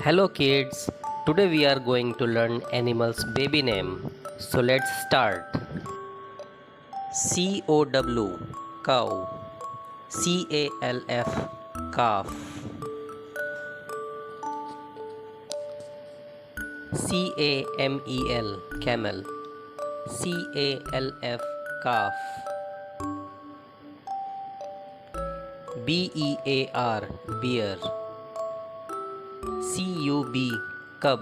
Hello kids, today we are going to learn animals baby name. So let's start. COW cow, CALF calf, CAMEL camel, CALF calf, BEAR bear, CUB cub,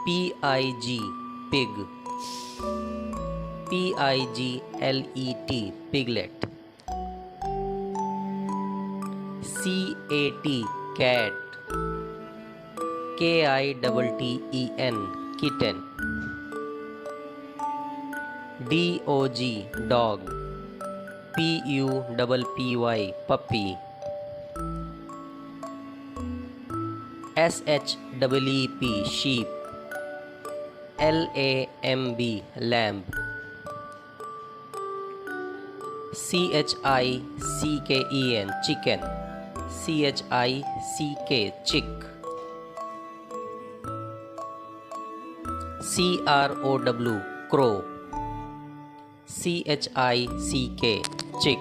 PIG pig, PIGLET piglet, CAT cat, KITTEN kitten, DOG dog, PUPPY puppy, SHEEP sheep, LAMB lamb, CHICKEN chicken, CHICK chick, CROW crow, CHICK chick,